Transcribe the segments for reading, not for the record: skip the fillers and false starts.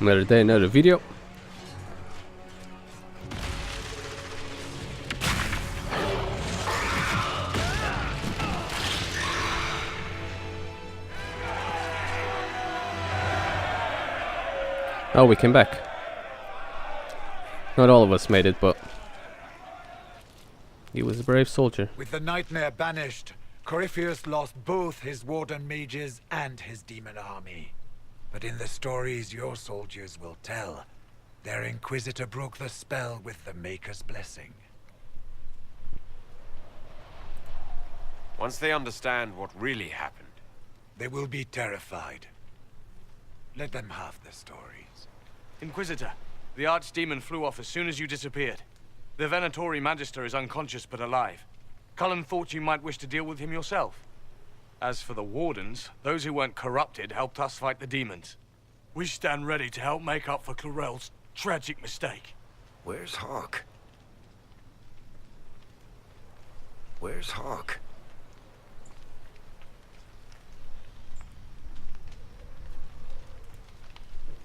Another day, another video. Oh, we came back. Not all of us made it, but he was a brave soldier. With the nightmare banished, Corypheus lost both his warden mages and his demon army. But in the stories your soldiers will tell, their Inquisitor broke the spell with the Maker's blessing. Once they understand what really happened, They will be terrified. Let them have the stories. Inquisitor, the Archdemon flew off as soon as you disappeared. The Venatori Magister is unconscious but alive. Cullen thought you might wish to deal with him yourself. As for the Wardens, those who weren't corrupted helped us fight the demons. We stand ready to help make up for Clorel's tragic mistake. Where's Hawk? Where's Hawk?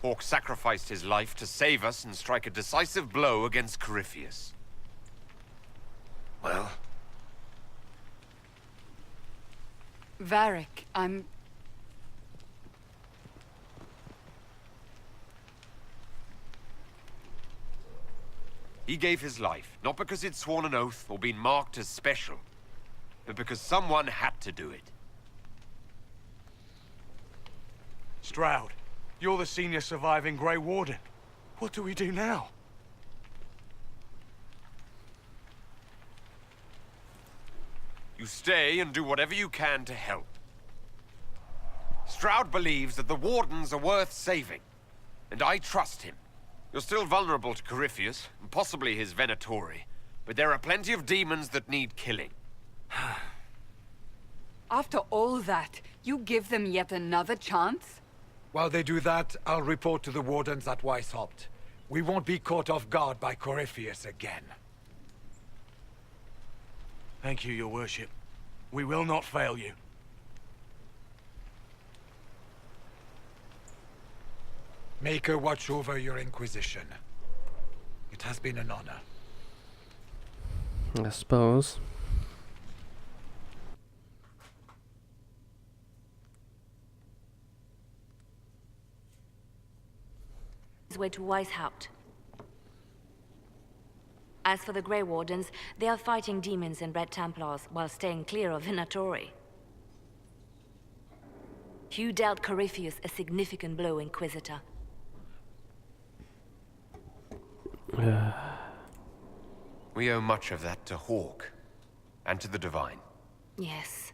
Hawk sacrificed his life to save us and strike a decisive blow against Corypheus. Well, Varric, I'm... He gave his life, not because he'd sworn an oath or been marked as special, but because someone had to do it. Stroud, you're the senior surviving Grey Warden. What do we do now? You stay and do whatever you can to help. Stroud believes that the Wardens are worth saving, and I trust him. You're still vulnerable to Corypheus, and possibly his Venatori, but there are plenty of demons that need killing. After all that, you give them yet another chance? While they do that, I'll report to the Wardens at Weishaupt. We won't be caught off guard by Corypheus again. Thank you, your worship. We will not fail you. Maker watch over your Inquisition. It has been an honor. I suppose. His way to Weishaupt. As for the Grey Wardens, they are fighting demons and Red Templars while staying clear of Venatori. You dealt Corypheus a significant blow, Inquisitor. We owe much of that to Hawk, and to the Divine. Yes.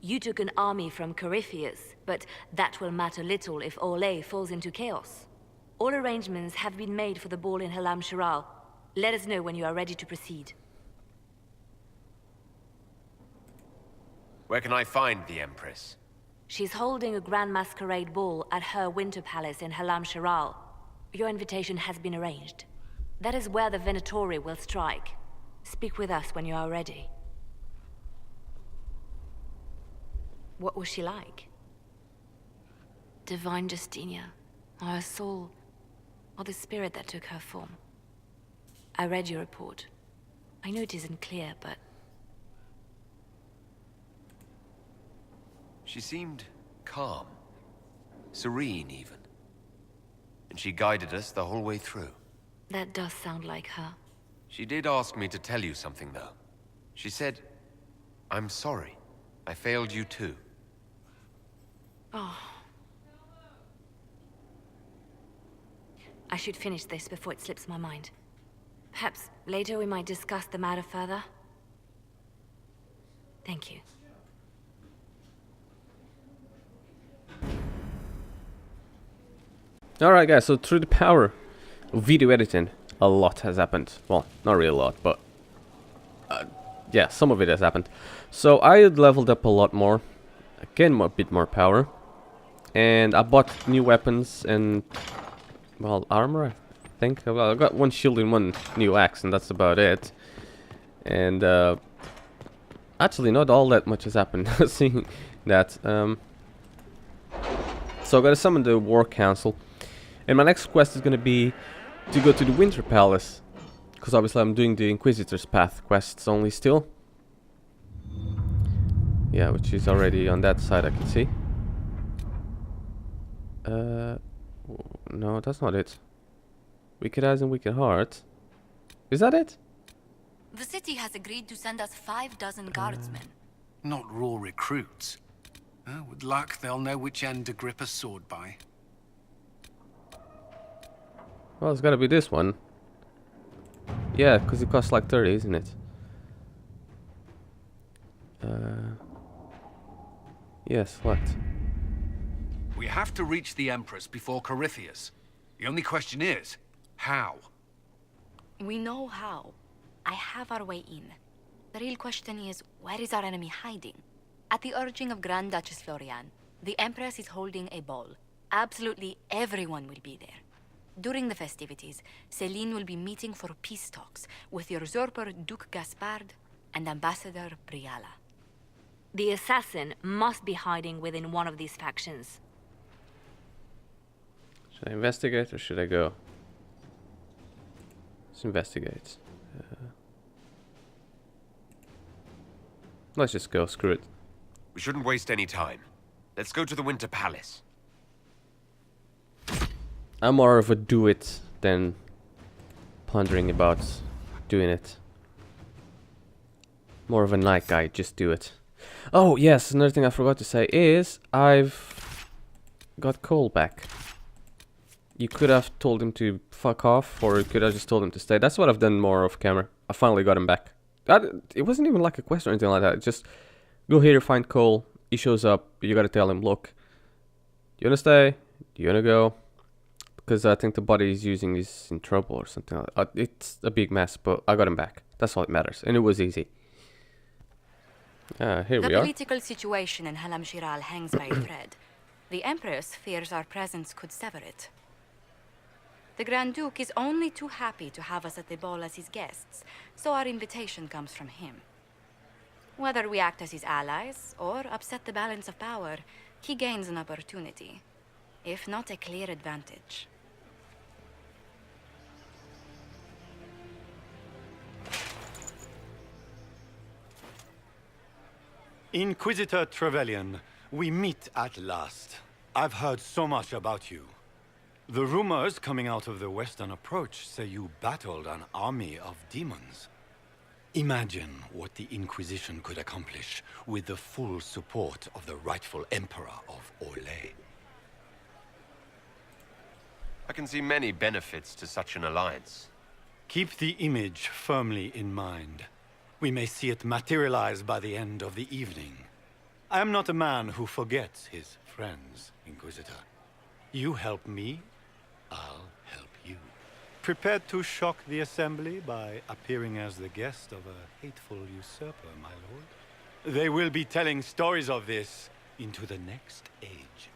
You took an army from Corypheus, but that will matter little if Orlais falls into chaos. All arrangements have been made for the ball in Halam Shiral. Let us know when you are ready to proceed. Where can I find the Empress? She's holding a grand masquerade ball at her winter palace in Halam Shiral. Your invitation has been arranged. That is where the Venatori will strike. Speak with us when you are ready. What was she like? Divine Justinia, or her soul, or the spirit that took her form. I read your report. I know it isn't clear, but... She seemed calm, serene even. And she guided us the whole way through. that does sound like her. She did ask me to tell you something, though. She said, "I'm sorry. I failed you too." Oh. I should finish this before it slips my mind. Perhaps later we might discuss the matter further. Thank you. Alright guys, so through the power of video editing, a lot has happened. Well, not really a lot, but yeah, some of it has happened. So I had leveled up a lot more, again a bit more power, and I bought new weapons and, well, armor, I think. Well, I got one shield and one new axe, and that's about it. And actually not all that much has happened, seeing that. So I gotta summon the War Council. And my next quest is gonna be to go to the Winter Palace. Because obviously I'm doing the Inquisitor's Path quests only still. Yeah, which is already on that side, I can see. No, that's not it. Wicked Eyes and Wicked Heart. Is that it? The city has agreed to send us 5 dozen guardsmen. Not raw recruits. With luck, they'll know which end to grip a sword by. Well, it's gotta be this one. Yeah, because it costs like 30, isn't it? Yes, what? We have to reach the Empress before Corypheus. The only question is, how? We know how. I have our way in. The real question is, where is our enemy hiding? At the urging of Grand Duchess Florian, the Empress is holding a ball. Absolutely everyone will be there. During the festivities, Celine will be meeting for peace talks with the usurper Duke Gaspard and Ambassador Briala. The assassin must be hiding within one of these factions. Should I investigate or should I go? Let's investigate. Let's just go, screw it. We shouldn't waste any time. Let's go to the Winter Palace. I'm more of a do it than pondering about doing it. More of a night guy, just do it. Oh yes, another thing I forgot to say is I've got Cole back. You could have told him to fuck off, or you could have just told him to stay. That's what I've done more off camera. I finally got him back. It wasn't even like a quest or anything like that. Just go here, find Cole. He shows up. You gotta tell him, look, do you wanna stay? Do you wanna go? Because I think the body he's using is in trouble or something like that. It's a big mess, but I got him back. That's all that matters. And it was easy. Here we are. The political situation in Halam Shiral hangs by a thread. The Empress fears our presence could sever it. The Grand Duke is only too happy to have us at the ball as his guests, so our invitation comes from him. Whether we act as his allies or upset the balance of power, he gains an opportunity, if not a clear advantage. Inquisitor Trevelyan, we meet at last. I've heard so much about you. The rumors coming out of the Western Approach say you battled an army of demons. Imagine what the Inquisition could accomplish with the full support of the rightful Emperor of Orlais. I can see many benefits to such an alliance. Keep the image firmly in mind. We may see it materialize by the end of the evening. I am not a man who forgets his friends, Inquisitor. You help me, I'll help you. Prepared to shock the Assembly by appearing as the guest of a hateful usurper, my lord? They will be telling stories of this into the next age.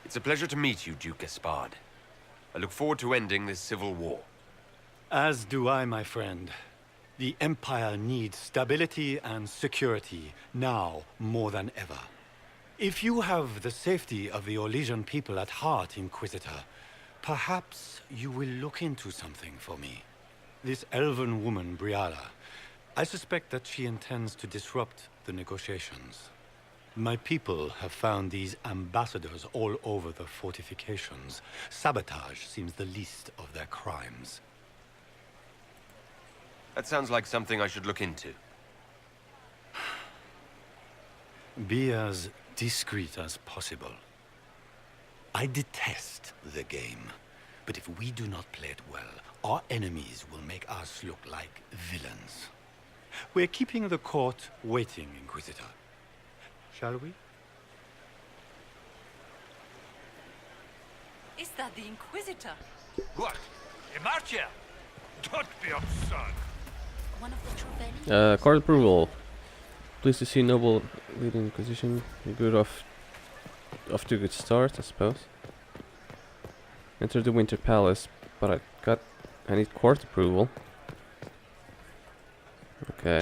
It's a pleasure to meet you, Duke Gaspard. I look forward to ending this civil war. As do I, my friend. The Empire needs stability and security, now more than ever. If you have the safety of the Orlesian people at heart, Inquisitor, perhaps you will look into something for me. This elven woman, Briala, I suspect that she intends to disrupt the negotiations. My people have found these ambassadors all over the fortifications. Sabotage seems the least of their crimes. That sounds like something I should look into. Be as discreet as possible. I detest the game, but if we do not play it well, our enemies will make us look like villains. We're keeping the court waiting, Inquisitor. Shall we? Is that the Inquisitor? What? Emartia! Don't be absurd! One of the Trevelyan? Court approval. Pleased to see noble leading Inquisition. You're good off to a good start, I suppose. Enter the Winter Palace, but I need court approval. Okay.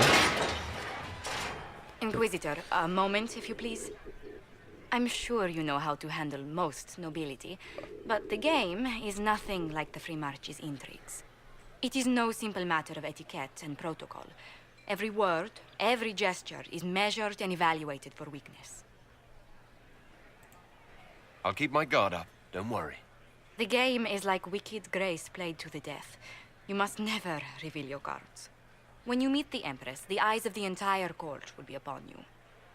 Inquisitor, a moment, if you please. I'm sure you know how to handle most nobility, but the game is nothing like the Free March's intrigues. It is no simple matter of etiquette and protocol. Every word, every gesture is measured and evaluated for weakness. I'll keep my guard up, don't worry. The game is like Wicked Grace played to the death. You must never reveal your cards. When you meet the Empress, the eyes of the entire court will be upon you.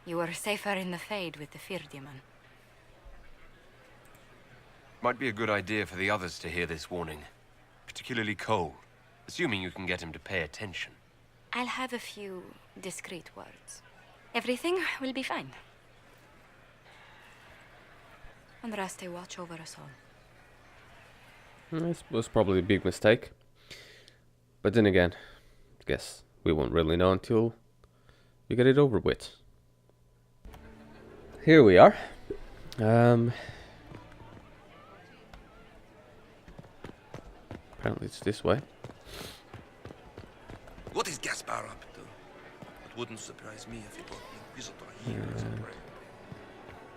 You are safer in the Fade with the Fear Demon. Might be a good idea for the others to hear this warning. Particularly Cole, assuming you can get him to pay attention. I'll have a few discreet words. Everything will be fine. And Raste watch over us all. This was probably a big mistake. But then again, I guess we won't really know until we get it over with. Here we are. Apparently it's this way. What is Gaspard up to? It wouldn't surprise me if he brought the Inquisitor here as a prey.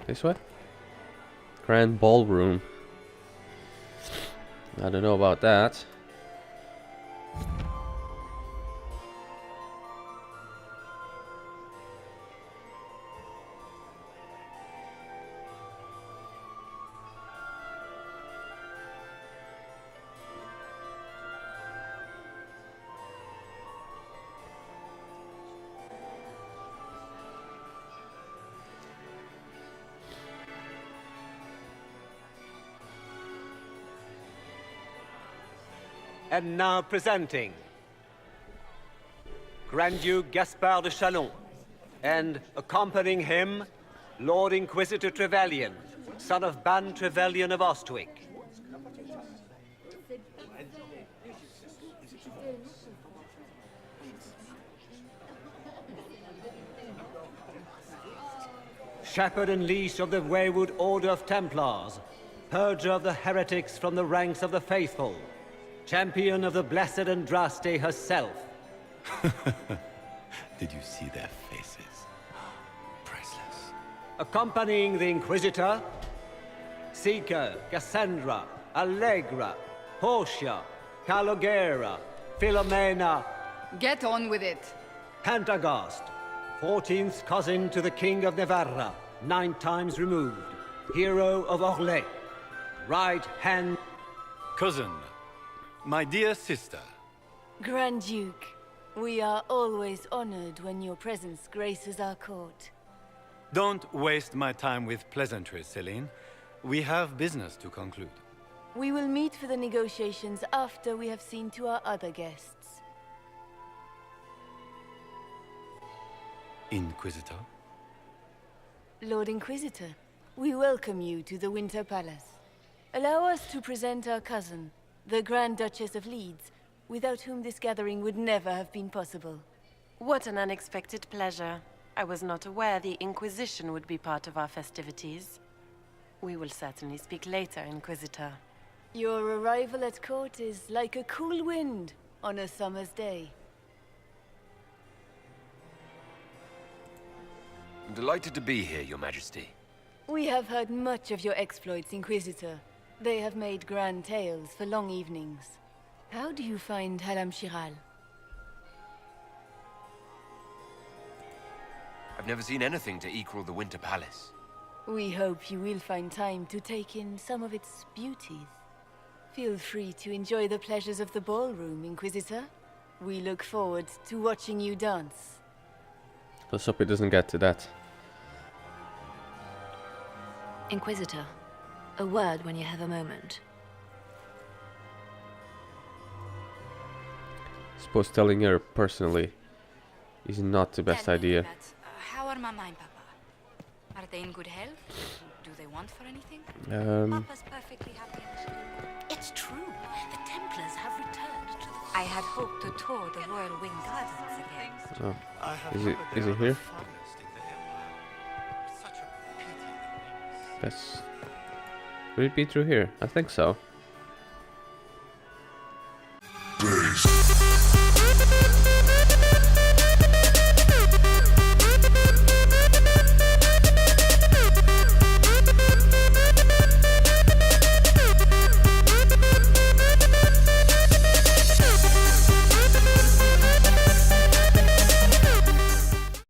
This way? Grand Ballroom. I don't know about that. And now presenting Grand Duke Gaspard de Chalon, and accompanying him, Lord Inquisitor Trevelyan, son of Ban Trevelyan of Ostwick. Shepherd and leash of the wayward Order of Templars, purger of the heretics from the ranks of the faithful, champion of the Blessed Andraste herself. Did you see their faces? Priceless. Accompanying the Inquisitor, Seeker, Cassandra, Allegra, Portia, Calogera, Philomena. Get on with it. Pantagast, 14th cousin to the King of Navarra, 9 times removed, hero of Orlais, right hand... Cousin, my dear sister. Grand Duke, we are always honored when your presence graces our court. Don't waste my time with pleasantries, Celine. We have business to conclude. We will meet for the negotiations after we have seen to our other guests. Inquisitor? Lord Inquisitor, we welcome you to the Winter Palace. Allow us to present our cousin, the Grand Duchess of Leeds, without whom this gathering would never have been possible. What an unexpected pleasure. I was not aware the Inquisition would be part of our festivities. We will certainly speak later, Inquisitor. Your arrival at court is like a cool wind on a summer's day. I'm delighted to be here, Your Majesty. We have heard much of your exploits, Inquisitor. They have made grand tales for long evenings. How do you find Halam-Shiral? I've never seen anything to equal the Winter Palace. We hope you will find time to take in some of its beauties. Feel free to enjoy the pleasures of the ballroom, Inquisitor. We look forward to watching you dance. Let's hope it doesn't get to that. Inquisitor, a word when you have a moment. Suppose telling her personally is not the best idea. How are Mama and Papa? Are they in good health? Do they want for anything? Papa's perfectly happy. It's true. The Templars have returned to the... I had hoped to tour the Royal Wing Gardens again. Oh, is it here? That's... Would it be through here? I think so.